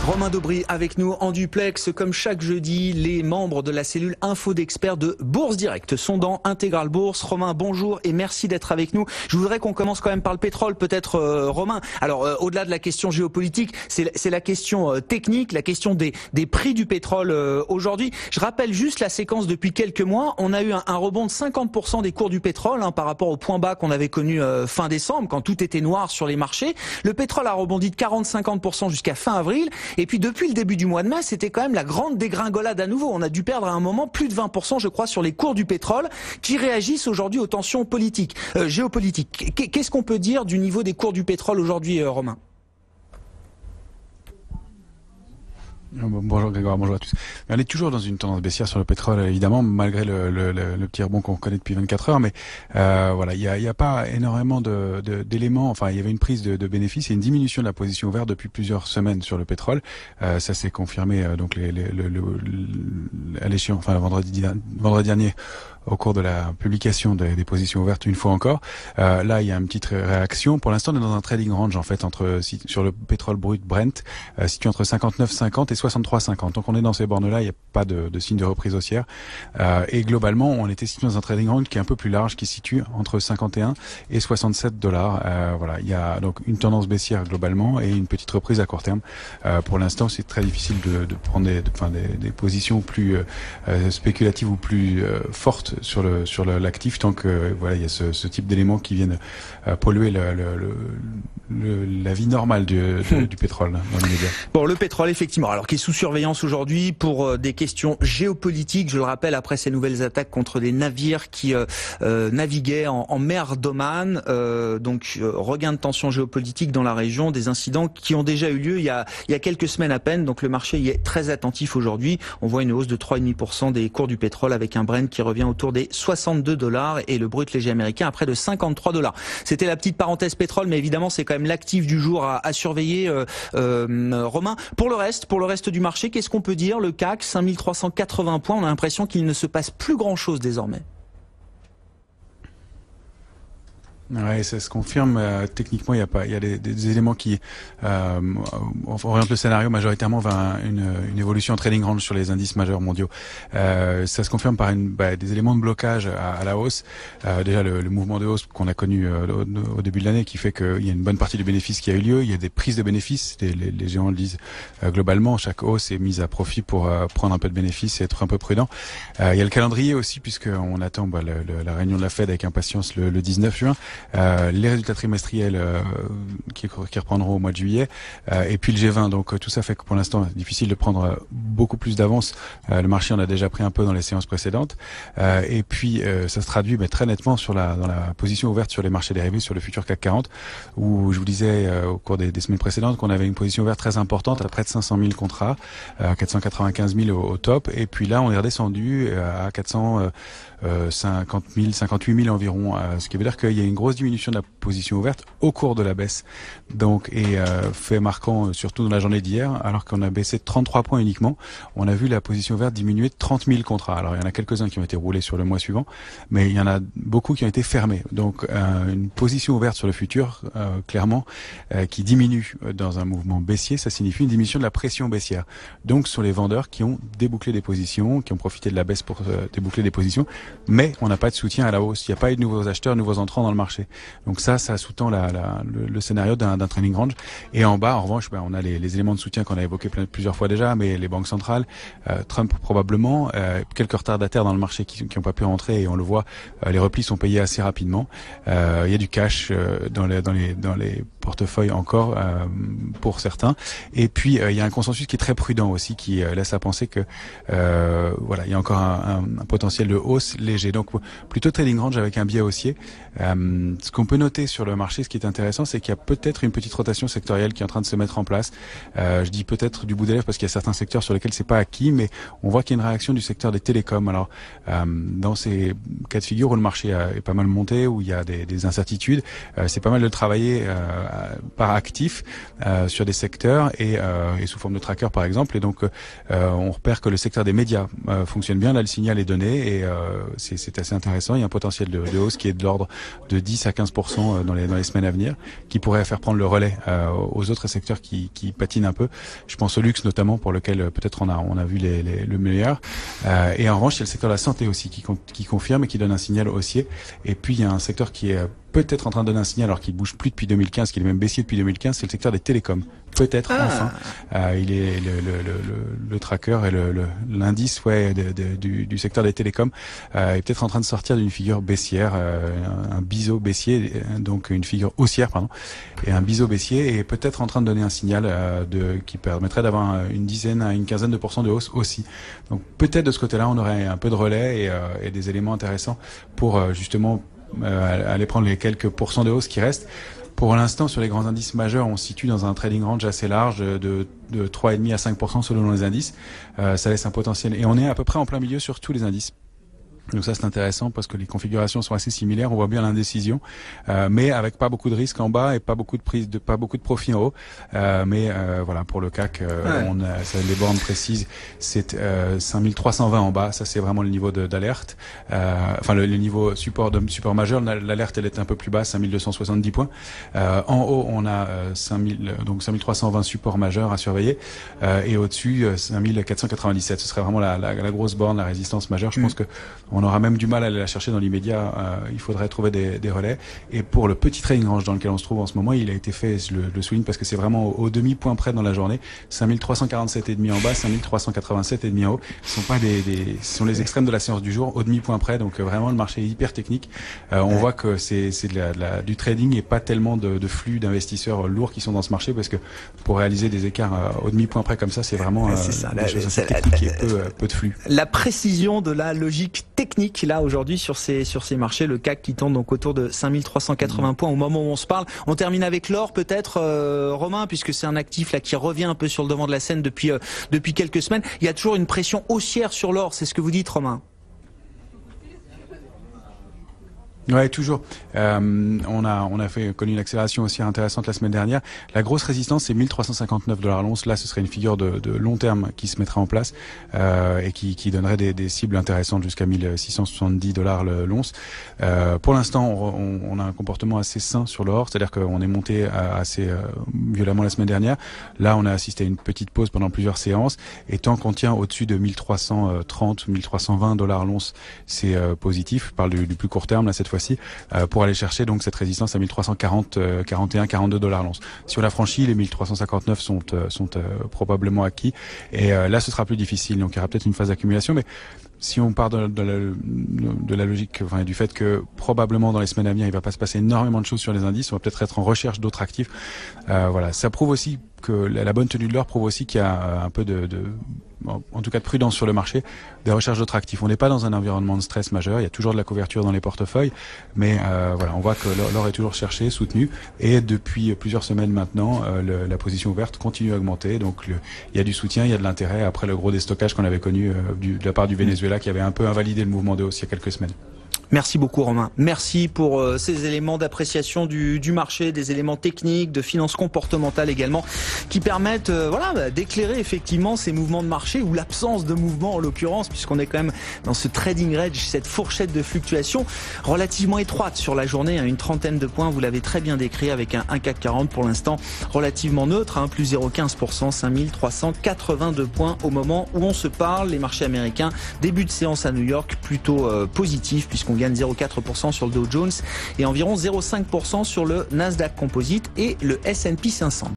Romain Daubry avec nous en duplex. Comme chaque jeudi, les membres de la cellule Info d'experts de Bourse Direct sont dans Intégral Bourse. Romain, bonjour et merci d'être avec nous. Je voudrais qu'on commence quand même par le pétrole, peut-être Romain. Alors, au-delà de la question géopolitique, c'est la question technique, la question des prix du pétrole aujourd'hui. Je rappelle juste la séquence depuis quelques mois. On a eu un rebond de 50% des cours du pétrole par rapport au point bas qu'on avait connu fin décembre, quand tout était noir sur les marchés. Le pétrole a rebondi de 40-50% jusqu'à fin avril. Et puis depuis le début du mois de mai, c'était quand même la grande dégringolade à nouveau. On a dû perdre à un moment plus de 20%, je crois, sur les cours du pétrole qui réagissent aujourd'hui aux tensions politiques, géopolitiques. Qu'est-ce qu'on peut dire du niveau des cours du pétrole aujourd'hui, Romain ? Bonjour Grégoire, bonjour à tous. On est toujours dans une tendance baissière sur le pétrole, évidemment, malgré le petit rebond qu'on connaît depuis 24 heures. Mais voilà, il y a pas énormément d'éléments. Enfin, il y avait une prise de bénéfices et une diminution de la position ouverte depuis plusieurs semaines sur le pétrole. Ça s'est confirmé donc à l'échéance, enfin vendredi dernier, au cours de la publication des positions ouvertes une fois encore. Là, il y a une petite réaction. Pour l'instant, on est dans un trading range en fait sur le pétrole brut Brent, situé entre 59,50 et 63,50. Donc on est dans ces bornes-là, il n'y a pas de signe de reprise haussière. Et globalement, on était situé dans un trading range qui est un peu plus large, qui se situe entre 51 et 67 dollars. Voilà, il y a donc une tendance baissière globalement et une petite reprise à court terme. Pour l'instant, c'est très difficile de prendre des positions plus spéculatives ou plus fortes sur l'actif tant que voilà il y a ce type d'éléments qui viennent polluer la vie normale du pétrole dans l'immédiat. Bon, le pétrole effectivement, alors qui est sous surveillance aujourd'hui pour des questions géopolitiques. Je le rappelle, après ces nouvelles attaques contre des navires qui naviguaient en mer d'Oman, donc regain de tension géopolitique dans la région, des incidents qui ont déjà eu lieu il y a quelques semaines à peine. Donc le marché y est très attentif aujourd'hui. On voit une hausse de 3,5% des cours du pétrole avec un Brent qui revient autour des 62 dollars et le brut léger américain à près de 53 dollars. C'était la petite parenthèse pétrole, mais évidemment c'est quand même l'actif du jour à surveiller, Romain. Pour le reste du marché, qu'est-ce qu'on peut dire? Le CAC, 5380 points, on a l'impression qu'il ne se passe plus grand-chose désormais. Ouais, ça se confirme. Techniquement, il y a des éléments qui orientent le scénario majoritairement vers une évolution en trading range sur les indices majeurs mondiaux. Ça se confirme par des éléments de blocage à la hausse. Déjà le mouvement de hausse qu'on a connu au début de l'année, qui fait qu'il y a une bonne partie du bénéfice qui a eu lieu. Il y a des prises de bénéfices. Les géants le disent globalement. Chaque hausse est mise à profit pour prendre un peu de bénéfices et être un peu prudent. Il y a le calendrier aussi, puisqu'on attend la réunion de la Fed avec impatience le 19 juin. Les résultats trimestriels qui reprendront au mois de juillet, et puis le G20. Donc tout ça fait que pour l'instant, c'est difficile de prendre beaucoup plus d'avance. Le marché en a déjà pris un peu dans les séances précédentes. Et puis ça se traduit très nettement dans la position ouverte sur les marchés dérivés, sur le futur CAC 40, où je vous disais au cours des semaines précédentes qu'on avait une position ouverte très importante à près de 500 000 contrats, 495 000 au top. Et puis là, on est redescendu à 450 000, 58 000 environ, ce qui veut dire qu'il y a une grosse diminution de la position ouverte au cours de la baisse. Donc, fait marquant surtout dans la journée d'hier, alors qu'on a baissé de 33 points uniquement, on a vu la position ouverte diminuer de 30 000 contrats. Alors, il y en a quelques-uns qui ont été roulés sur le mois suivant, mais il y en a beaucoup qui ont été fermés. Donc, une position ouverte sur le futur, clairement, qui diminue dans un mouvement baissier, ça signifie une diminution de la pression baissière. Donc, ce sont les vendeurs qui ont débouclé des positions, qui ont profité de la baisse pour déboucler des positions, mais on n'a pas de soutien à la hausse. Il n'y a pas eu de nouveaux acheteurs, de nouveaux entrants dans le marché. Donc ça sous-tend le scénario d'un trading range. Et en bas, en revanche, on a les éléments de soutien qu'on a évoqués plusieurs fois déjà, mais les banques centrales, Trump probablement, quelques retardataires dans le marché qui n'ont pas pu rentrer, et on le voit, les replis sont payés assez rapidement. Il y a du cash dans les portefeuilles encore pour certains. Et puis il y a un consensus qui est très prudent aussi, qui laisse à penser que il y a encore un potentiel de hausse léger. Donc plutôt trading range avec un biais haussier. Ce qu'on peut noter sur le marché, ce qui est intéressant, c'est qu'il y a peut-être une petite rotation sectorielle qui est en train de se mettre en place. Je dis peut-être du bout des lèvres parce qu'il y a certains secteurs sur lesquels c'est pas acquis, mais on voit qu'il y a une réaction du secteur des télécoms. Alors dans ces cas de figure où le marché est pas mal monté, où il y a des incertitudes, c'est pas mal de travailler par actif sur des secteurs et sous forme de tracker par exemple. Et donc on repère que le secteur des médias fonctionne bien. Là, le signal est donné et c'est assez intéressant. Il y a un potentiel de hausse qui est de l'ordre de 10 10 à 15% dans les semaines à venir, qui pourrait faire prendre le relais aux autres secteurs qui patinent un peu. Je pense au luxe notamment, pour lequel peut-être on a vu le meilleur. Et en revanche, il y a le secteur de la santé aussi qui confirme et qui donne un signal haussier. Et puis il y a un secteur qui est peut-être en train de donner un signal alors qu'il bouge plus depuis 2015, qu'il est même baissier depuis 2015, c'est le secteur des télécoms. Peut-être enfin, il est le tracker et l'indice du secteur des télécoms est peut-être en train de sortir d'une figure baissière, un biseau baissier, donc une figure haussière pardon, et un biseau baissier, et peut-être en train de donner un signal qui permettrait d'avoir une dizaine à une quinzaine de pourcents de hausse aussi. Donc peut-être de ce côté-là, on aurait un peu de relais et des éléments intéressants pour justement aller prendre les quelques pourcents de hausse qui restent. Pour l'instant, sur les grands indices majeurs, on se situe dans un trading range assez large de 3,5 à 5% selon les indices. Ça laisse un potentiel. Et on est à peu près en plein milieu sur tous les indices. Donc ça, c'est intéressant parce que les configurations sont assez similaires. On voit bien l'indécision, mais avec pas beaucoup de risques en bas et pas beaucoup de profit en haut. Mais voilà, pour le CAC, les bornes précises, c'est 5320 en bas. Ça, c'est vraiment le niveau d'alerte. Enfin, le niveau support majeur. L'alerte, elle est un peu plus bas, 5270 points. En haut, on a 5320 support majeur à surveiller, et au-dessus 5497. Ce serait vraiment la grosse borne, la résistance majeure. Je pense que on aura même du mal à aller la chercher dans l'immédiat. Il faudrait trouver des relais. Et pour le petit trading range dans lequel on se trouve en ce moment, il a été fait, je le souligne parce que c'est vraiment au demi-point près dans la journée. 5347,5 en bas, 5387,5 en haut. Ce sont les extrêmes de la séance du jour, au demi-point près. Donc vraiment, le marché est hyper technique. On voit que c'est du trading et pas tellement de flux d'investisseurs lourds qui sont dans ce marché, parce que pour réaliser des écarts au demi-point près comme ça, c'est vraiment des choses assez techniques et peu de flux. La précision de la logique technique là aujourd'hui sur ces marchés, le CAC qui tourne donc autour de 5380 points au moment où on se parle. On termine avec l'or peut-être, Romain, puisque c'est un actif là qui revient un peu sur le devant de la scène depuis quelques semaines. Il y a toujours une pression haussière sur l'or, c'est ce que vous dites, Romain? Ouais, toujours. On a connu une accélération aussi intéressante la semaine dernière. La grosse résistance, c'est 1359 $ l'once. Là, ce serait une figure de long terme qui se mettrait en place et qui donnerait des cibles intéressantes jusqu'à 1670 $ l'once. Pour l'instant, on a un comportement assez sain sur l'or, c'est-à-dire qu'on est monté assez violemment la semaine dernière. Là, on a assisté à une petite pause pendant plusieurs séances, et tant qu'on tient au-dessus de 1330, 1320 $ l'once, c'est positif. Je parle du plus court terme là cette fois-ci, pour aller chercher donc cette résistance à 1340, 41, 42 $ l'once. Si on la franchit, les 1359 sont probablement acquis, et là ce sera plus difficile, donc il y aura peut-être une phase d'accumulation, mais si on part de la logique, enfin, du fait que probablement dans les semaines à venir il va pas se passer énormément de choses sur les indices, on va peut-être être en recherche d'autres actifs. Voilà, ça prouve aussi que la bonne tenue de l'or prouve aussi qu'il y a un peu en tout cas de prudence sur le marché, des recherches d'autres actifs. On n'est pas dans un environnement de stress majeur, il y a toujours de la couverture dans les portefeuilles, mais voilà, on voit que l'or est toujours cherché, soutenu, et depuis plusieurs semaines maintenant, la position ouverte continue à augmenter, donc il y a du soutien, il y a de l'intérêt, après le gros déstockage qu'on avait connu de la part du Venezuela, qui avait un peu invalidé le mouvement de hausse il y a quelques semaines. Merci beaucoup, Romain. Merci pour ces éléments d'appréciation du marché, des éléments techniques, de finances comportementales également, qui permettent d'éclairer effectivement ces mouvements de marché, ou l'absence de mouvement en l'occurrence, puisqu'on est quand même dans ce trading range, cette fourchette de fluctuation relativement étroite sur la journée, une trentaine de points, vous l'avez très bien décrit, avec un CAC 40 pour l'instant relativement neutre, plus 0,15%, 5382 points au moment où on se parle. Les marchés américains, début de séance à New York, plutôt positif, puisqu'on gagne 0,4% sur le Dow Jones et environ 0,5% sur le Nasdaq Composite et le S&P 500.